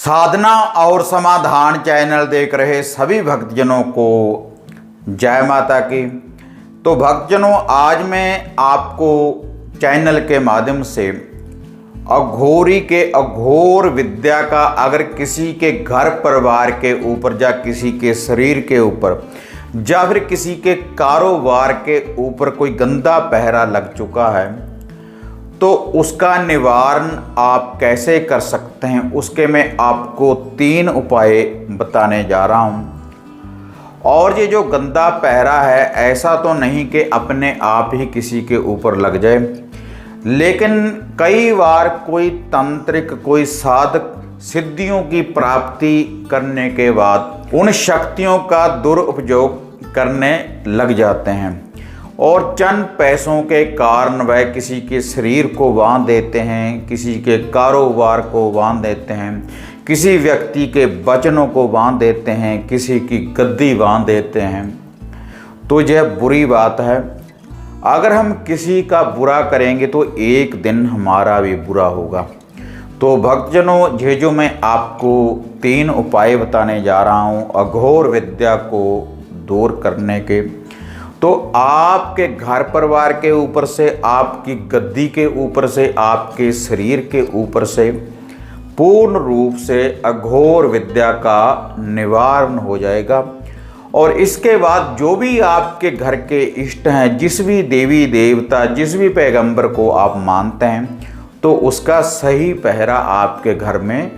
साधना और समाधान चैनल देख रहे सभी भक्तजनों को जय माता की। तो भक्तजनों, आज मैं आपको चैनल के माध्यम से अघोरी के अघोर विद्या का अगर किसी के घर परिवार के ऊपर या किसी के शरीर के ऊपर या फिर किसी के कारोबार के ऊपर कोई गंदा पहरा लग चुका है तो उसका निवारण आप कैसे कर सकते हैं, उसके मैं आपको 3 उपाय बताने जा रहा हूं। और ये जो गंदा पहरा है ऐसा तो नहीं कि अपने आप ही किसी के ऊपर लग जाए, लेकिन कई बार कोई तांत्रिक कोई साधक सिद्धियों की प्राप्ति करने के बाद उन शक्तियों का दुरुपयोग करने लग जाते हैं और चंद पैसों के कारण वह किसी के शरीर को बांध देते हैं, किसी के कारोबार को बांध देते हैं, किसी व्यक्ति के वचनों को बांध देते हैं, किसी की गद्दी बांध देते हैं। तो यह बुरी बात है। अगर हम किसी का बुरा करेंगे तो एक दिन हमारा भी बुरा होगा। तो भक्तजनों, ये जो मैं आपको 3 उपाय बताने जा रहा हूँ अघोर विद्या को दूर करने के, तो आपके घर परिवार के ऊपर से, आपकी गद्दी के ऊपर से, आपके शरीर के ऊपर से पूर्ण रूप से अघोर विद्या का निवारण हो जाएगा। और इसके बाद जो भी आपके घर के इष्ट हैं, जिस भी देवी देवता, जिस भी पैगंबर को आप मानते हैं, तो उसका सही पहरा आपके घर में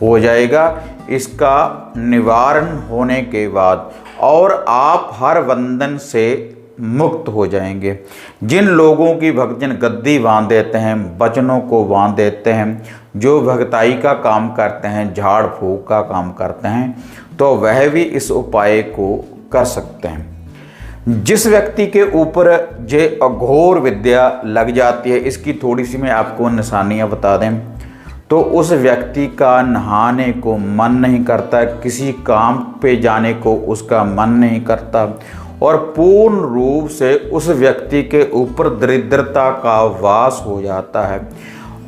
हो जाएगा इसका निवारण होने के बाद, और आप हर बंधन से मुक्त हो जाएंगे। जिन लोगों की भक्तजन गद्दी बांध देते हैं, वचनों को बांध देते हैं, जो भगताई का काम करते हैं, झाड़ फूक का काम करते हैं, तो वह भी इस उपाय को कर सकते हैं। जिस व्यक्ति के ऊपर ये अघोर विद्या लग जाती है, इसकी थोड़ी सी मैं आपको निशानियां बता दें, तो उस व्यक्ति का नहाने को मन नहीं करता, किसी काम पे जाने को उसका मन नहीं करता, और पूर्ण रूप से उस व्यक्ति के ऊपर दरिद्रता का वास हो जाता है।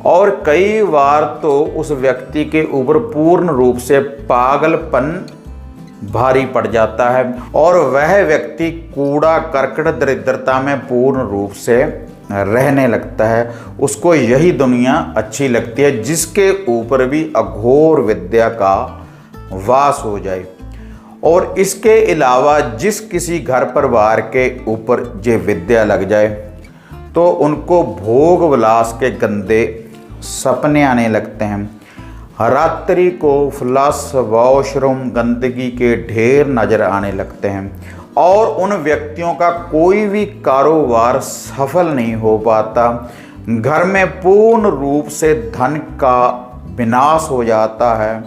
और कई बार तो उस व्यक्ति के ऊपर पूर्ण रूप से पागलपन भारी पड़ जाता है और वह व्यक्ति कूड़ा करकट दरिद्रता में पूर्ण रूप से रहने लगता है। उसको यही दुनिया अच्छी लगती है जिसके ऊपर भी अघोर विद्या का वास हो जाए। और इसके अलावा जिस किसी घर परिवार के ऊपर ये विद्या लग जाए तो उनको भोग विलास के गंदे सपने आने लगते हैं, रात्रि को फ्लश वॉशरूम गंदगी के ढेर नजर आने लगते हैं, और उन व्यक्तियों का कोई भी कारोबार सफल नहीं हो पाता। घर में पूर्ण रूप से धन का विनाश हो जाता है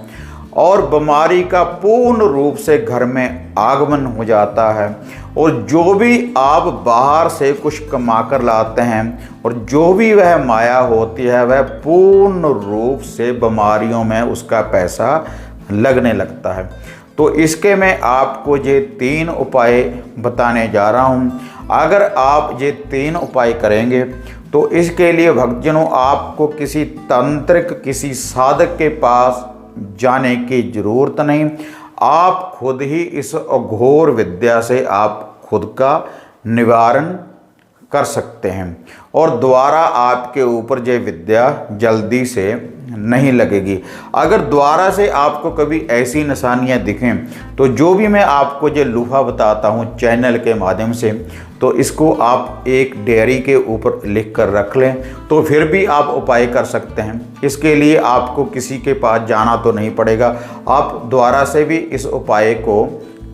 और बीमारी का पूर्ण रूप से घर में आगमन हो जाता है। और जो भी आप बाहर से कुछ कमा कर लाते हैं और जो भी वह माया होती है वह पूर्ण रूप से बीमारियों में उसका पैसा लगने लगता है। तो इसके मैं आपको ये 3 उपाय बताने जा रहा हूँ। अगर आप ये 3 उपाय करेंगे तो इसके लिए भक्तजनों आपको किसी तांत्रिक किसी साधक के पास जाने की ज़रूरत नहीं। आप खुद ही इस अघोर विद्या से आप खुद का निवारण कर सकते हैं और दोबारा आपके ऊपर ये विद्या जल्दी से नहीं लगेगी। अगर दोबारा से आपको कभी ऐसी निशानियां दिखें तो जो भी मैं आपको ये लूहा बताता हूँ चैनल के माध्यम से, तो इसको आप एक डायरी के ऊपर लिख कर रख लें, तो फिर भी आप उपाय कर सकते हैं। इसके लिए आपको किसी के पास जाना तो नहीं पड़ेगा, आप दोबारा से भी इस उपाय को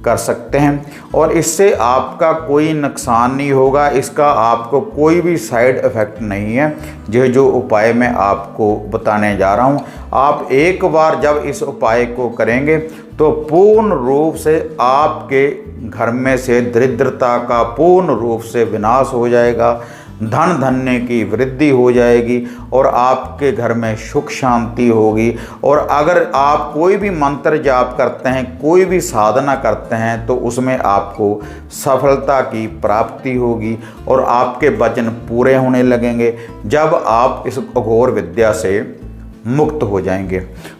कर सकते हैं और इससे आपका कोई नुकसान नहीं होगा, इसका आपको कोई भी साइड इफ़ेक्ट नहीं है। जो उपाय मैं आपको बताने जा रहा हूँ, आप एक बार जब इस उपाय को करेंगे तो पूर्ण रूप से आपके घर में से दरिद्रता का पूर्ण रूप से विनाश हो जाएगा, धन धन्य की वृद्धि हो जाएगी और आपके घर में सुख शांति होगी। और अगर आप कोई भी मंत्र जाप करते हैं, कोई भी साधना करते हैं, तो उसमें आपको सफलता की प्राप्ति होगी और आपके वचन पूरे होने लगेंगे जब आप इस अघोर विद्या से मुक्त हो जाएंगे।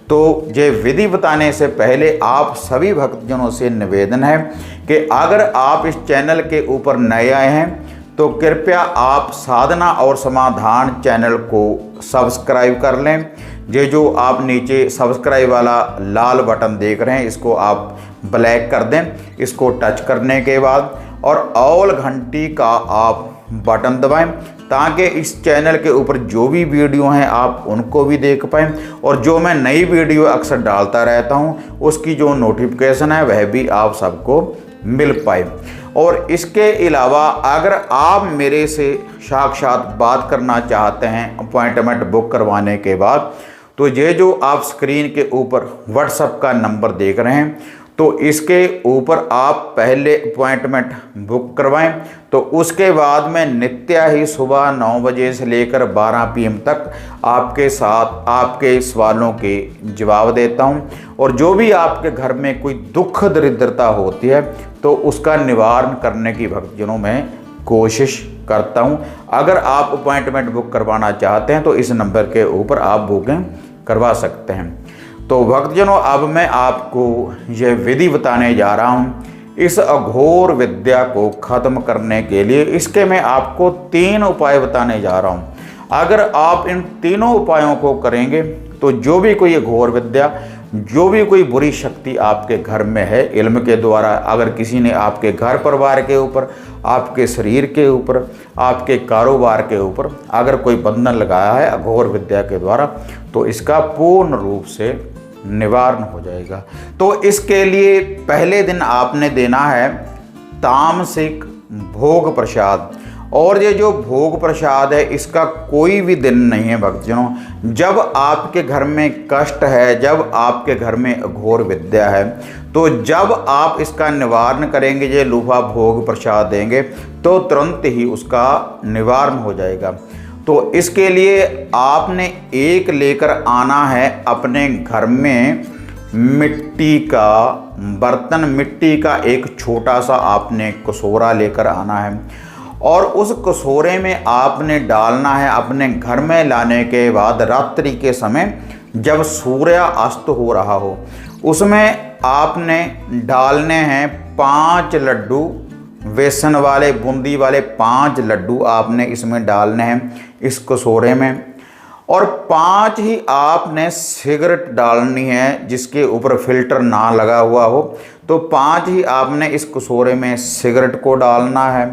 तो ये विधि बताने से पहले आप सभी भक्तजनों से निवेदन है कि अगर आप इस चैनल के ऊपर नए आए हैं तो कृपया आप साधना और समाधान चैनल को सब्सक्राइब कर लें। ये जो आप नीचे सब्सक्राइब वाला लाल बटन देख रहे हैं इसको आप ब्लैक कर दें। इसको टच करने के बाद और ऑल घंटी का आप बटन दबाएं ताकि इस चैनल के ऊपर जो भी वीडियो हैं आप उनको भी देख पाएँ और जो मैं नई वीडियो अक्सर डालता रहता हूं उसकी जो नोटिफिकेशन है वह भी आप सबको मिल पाए। और इसके अलावा अगर आप मेरे से साक्षात बात करना चाहते हैं अपॉइंटमेंट बुक करवाने के बाद, तो ये जो आप स्क्रीन के ऊपर व्हाट्सएप का नंबर देख रहे हैं तो इसके ऊपर आप पहले अपॉइंटमेंट बुक करवाएं। तो उसके बाद मैं नित्य ही सुबह 9 बजे से लेकर 12 PM तक आपके साथ आपके सवालों के जवाब देता हूं। और जो भी आपके घर में कोई दुख दरिद्रता होती है तो उसका निवारण करने की भक्तजनों में कोशिश करता हूं। अगर आप अपॉइंटमेंट बुक करवाना चाहते हैं तो इस नंबर के ऊपर आप बुकिंग करवा सकते हैं। तो भक्तजनों अब मैं आपको यह विधि बताने जा रहा हूं इस अघोर विद्या को खत्म करने के लिए। इसके मैं आपको 3 उपाय बताने जा रहा हूं। अगर आप इन तीनों उपायों को करेंगे तो जो भी कोई घोर विद्या, जो भी कोई बुरी शक्ति आपके घर में है इल्म के द्वारा, अगर किसी ने आपके घर परिवार के ऊपर, आपके शरीर के ऊपर, आपके कारोबार के ऊपर अगर कोई बंधन लगाया है अघोर विद्या के द्वारा तो इसका पूर्ण रूप से निवारण हो जाएगा। तो इसके लिए पहले दिन आपने देना है तामसिक भोग प्रसाद। और ये जो भोग प्रसाद है इसका कोई भी दिन नहीं है भक्तजनों। जब आपके घर में कष्ट है, जब आपके घर में अघोर विद्या है, तो जब आप इसका निवारण करेंगे, ये लूफा भोग प्रसाद देंगे तो तुरंत ही उसका निवारण हो जाएगा। तो इसके लिए आपने एक लेकर आना है अपने घर में मिट्टी का बर्तन, मिट्टी का एक छोटा सा आपने कटोरा लेकर आना है और उस कटोरे में आपने डालना है। अपने घर में लाने के बाद रात्रि के समय जब सूर्य अस्त हो रहा हो उसमें आपने डालने हैं 5 लड्डू, बेसन वाले बूंदी वाले 5 लड्डू आपने इसमें डालने हैं इस कटोरे में। और 5 ही आपने सिगरेट डालनी है जिसके ऊपर फिल्टर ना लगा हुआ हो। तो 5 ही आपने इस कटोरे में सिगरेट को डालना है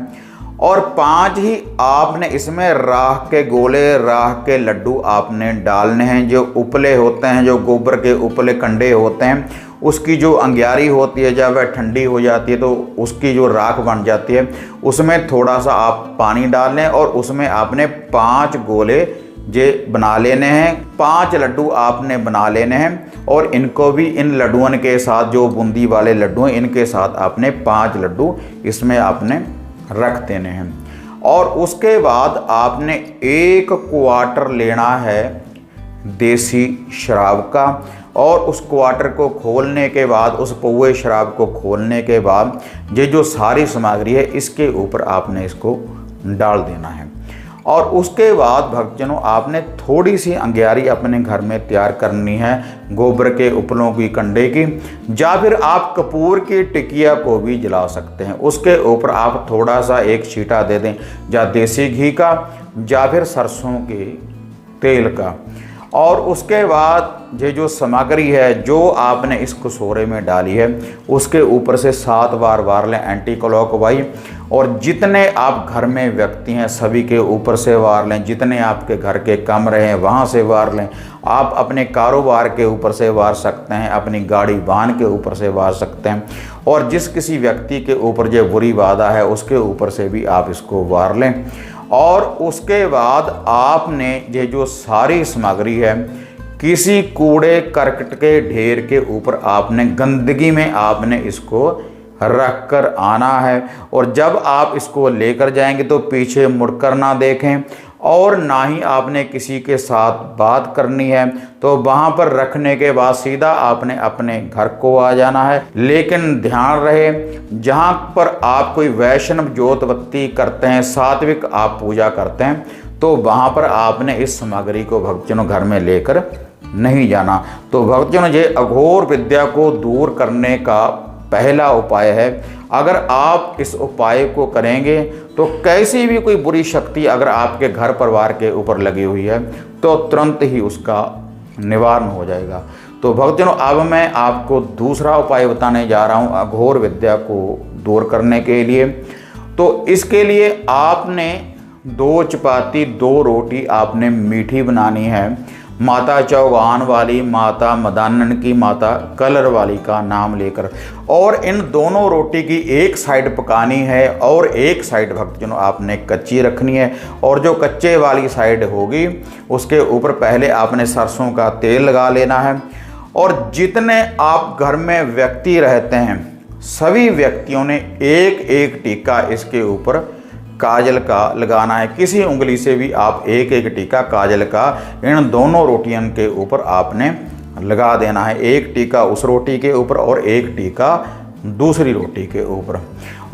और 5 ही आपने इसमें राख के गोले, राख के लड्डू आपने डालने हैं। जो उपले होते हैं, जो गोबर के उपले कंडे होते हैं, उसकी जो अंग्यारी होती है जब वह ठंडी हो जाती है तो उसकी जो राख बन जाती है उसमें थोड़ा सा आप पानी डाल लें और उसमें आपने 5 गोले जे बना लेने हैं, 5 लड्डू आपने बना लेने हैं। और इनको भी इन लड्डुओं के साथ, जो बूंदी वाले लड्डू हैं इनके साथ आपने 5 लड्डू इसमें आपने रख देने हैं। और उसके बाद आपने 1 क्वार्टर लेना है देसी शराब का और उस क्वार्टर को खोलने के बाद, उस पौवे शराब को खोलने के बाद ये जो सारी सामग्री है इसके ऊपर आपने इसको डाल देना है। और उसके बाद भक्तजनों आपने थोड़ी सी अंग्यारी अपने घर में तैयार करनी है गोबर के उपलों की, कंडे की, या फिर आप कपूर की टिकिया को भी जला सकते हैं। उसके ऊपर आप थोड़ा सा 1 छींटा दे दें या देसी घी का या फिर सरसों के तेल का। और उसके बाद ये जो सामग्री है जो आपने इस कटोरे में डाली है उसके ऊपर से 7 बार वार लें एंटी क्लॉकवाइज। और जितने आप घर में व्यक्ति हैं सभी के ऊपर से वार लें, जितने आपके घर के कमरे हैं वहाँ से वार लें। आप अपने कारोबार के ऊपर से वार सकते हैं, अपनी गाड़ी वाहन के ऊपर से वार सकते हैं और जिस किसी व्यक्ति के ऊपर जो बुरी बाधा है उसके ऊपर से भी आप इसको वार लें। और उसके बाद आपने ये जो सारी सामग्री है किसी कूड़े करकट के ढेर के ऊपर आपने, गंदगी में आपने इसको रख कर आना है। और जब आप इसको लेकर जाएंगे तो पीछे मुड़कर ना देखें और ना ही आपने किसी के साथ बात करनी है। तो वहाँ पर रखने के बाद सीधा आपने अपने घर को आ जाना है। लेकिन ध्यान रहे जहाँ पर आप कोई वैष्णव ज्योतबत्ती करते हैं, सात्विक आप पूजा करते हैं, तो वहाँ पर आपने इस सामग्री को भक्तजनों घर में लेकर नहीं जाना। तो भक्तजनों, ये अघोर विद्या को दूर करने का पहला उपाय है। अगर आप इस उपाय को करेंगे तो कैसी भी कोई बुरी शक्ति अगर आपके घर परिवार के ऊपर लगी हुई है तो तुरंत ही उसका निवारण हो जाएगा। तो भक्तजनों, अब मैं आपको दूसरा उपाय बताने जा रहा हूँ अघोर विद्या को दूर करने के लिए। तो इसके लिए आपने 2 चपाती 2 रोटी आपने मीठी बनानी है। माता चौगान वाली, माता मदानन की, माता कलर वाली का नाम लेकर, और इन दोनों रोटी की एक साइड पकानी है और एक साइड भक्तजनों आपने कच्ची रखनी है। और जो कच्चे वाली साइड होगी उसके ऊपर पहले आपने सरसों का तेल लगा लेना है। और जितने आप घर में व्यक्ति रहते हैं सभी व्यक्तियों ने एक एक टीका इसके ऊपर काजल का लगाना है। किसी उंगली से भी आप एक एक टीका काजल का इन दोनों रोटियों के ऊपर आपने लगा देना है। एक टीका उस रोटी के ऊपर और एक टीका दूसरी रोटी के ऊपर।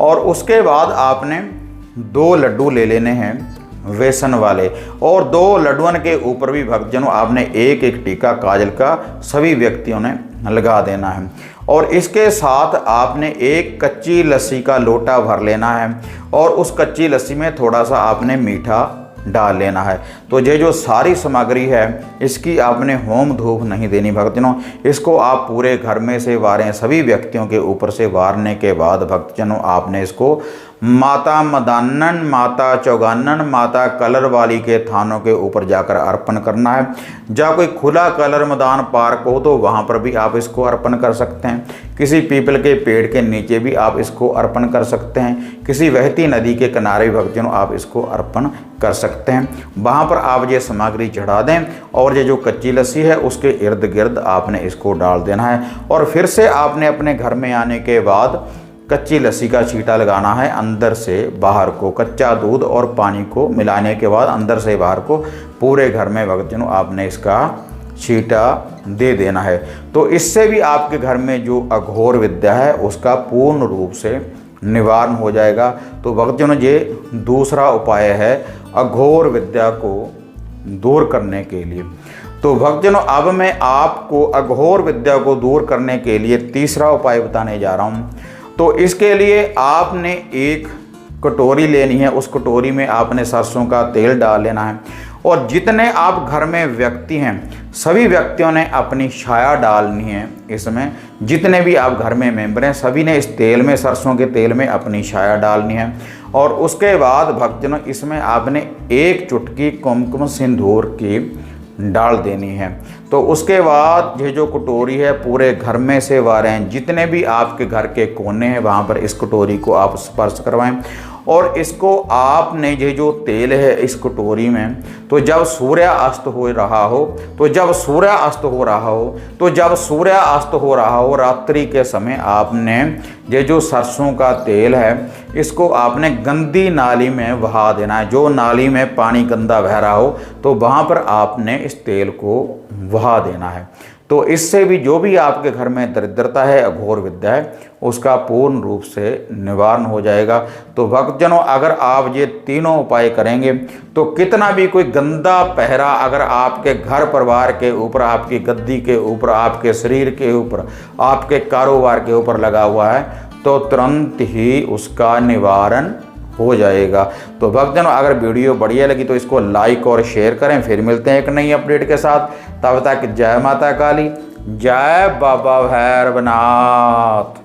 और उसके बाद आपने 2 लड्डू ले लेने हैं बेसन वाले, और 2 लड्डुओं के ऊपर भी भक्तजनों आपने एक एक टीका काजल का सभी व्यक्तियों ने लगा देना है। और इसके साथ आपने एक कच्ची लस्सी का लोटा भर लेना है और उस कच्ची लस्सी में थोड़ा सा आपने मीठा डाल लेना है। तो ये जो सारी सामग्री है इसकी आपने होम धूप नहीं देनी भक्तजनों, इसको आप पूरे घर में से वारें। सभी व्यक्तियों के ऊपर से वारने के बाद भक्तजनों आपने इसको माता मदानन, माता चौगानन, माता कलर वाली के थानों के ऊपर जाकर अर्पण करना है। जहाँ कोई खुला कलर मैदान पार्क हो तो वहाँ पर भी आप इसको अर्पण कर सकते हैं। किसी पीपल के पेड़ के नीचे भी आप इसको अर्पण कर सकते हैं। किसी बहती नदी के किनारे भक्तजनों आप इसको अर्पण कर सकते हैं। वहाँ पर आप ये सामग्री चढ़ा दें और ये जो कच्ची लस्सी है उसके इर्द गिर्द आपने इसको डाल देना है। और फिर से आपने अपने घर में आने के बाद कच्ची लस्सी का छींटा लगाना है अंदर से बाहर को। कच्चा दूध और पानी को मिलाने के बाद अंदर से बाहर को पूरे घर में भक्तजनों आपने इसका छींटा दे देना है। तो इससे भी आपके घर में जो अघोर विद्या है उसका पूर्ण रूप से निवारण हो जाएगा। तो भक्तजनों, ये दूसरा उपाय है अघोर विद्या को दूर करने के लिए। तो भक्तजनों, अब मैं आपको अघोर विद्या को दूर करने के लिए तीसरा उपाय बताने जा रहा हूँ। तो इसके लिए आपने एक कटोरी लेनी है, उस कटोरी में आपने सरसों का तेल डाल लेना है। और जितने आप घर में व्यक्ति हैं सभी व्यक्तियों ने अपनी छाया डालनी है इसमें। जितने भी आप घर में मेंबर हैं सभी ने इस तेल में, सरसों के तेल में अपनी छाया डालनी है। और उसके बाद भक्तजनों इसमें आपने 1 चुटकी कुमकुम सिंदूर की डाल देनी है। तो उसके बाद ये जो कटोरी है पूरे घर में से वारें, जितने भी आपके घर के कोने हैं वहाँ पर इस कटोरी को आप स्पर्श करवाएं। और इसको आपने ये जो तेल है इस कटोरी में, तो जब सूर्य अस्त हो रहा हो, जब सूर्य अस्त हो रहा हो रात्रि के समय आपने ये जो सरसों का तेल है इसको आपने गंदी नाली में बहा देना है। जो नाली में पानी गंदा बह रहा हो तो वहाँ पर आपने इस तेल को बहा देना है। तो इससे भी जो भी आपके घर में दरिद्रता है, अघोर विद्या है, उसका पूर्ण रूप से निवारण हो जाएगा। तो भक्तजनों, अगर आप ये तीनों उपाय करेंगे तो कितना भी कोई गंदा पहरा अगर आपके घर परिवार के ऊपर, आपकी गद्दी के ऊपर, आपके शरीर के ऊपर, आपके कारोबार के ऊपर लगा हुआ है तो तुरंत ही उसका निवारण हो जाएगा। तो भक्तजनों, अगर वीडियो बढ़िया लगी तो इसको लाइक और शेयर करें। फिर मिलते हैं एक नई अपडेट के साथ। तब तक जय माता काली, जय बाबा भैरवनाथ।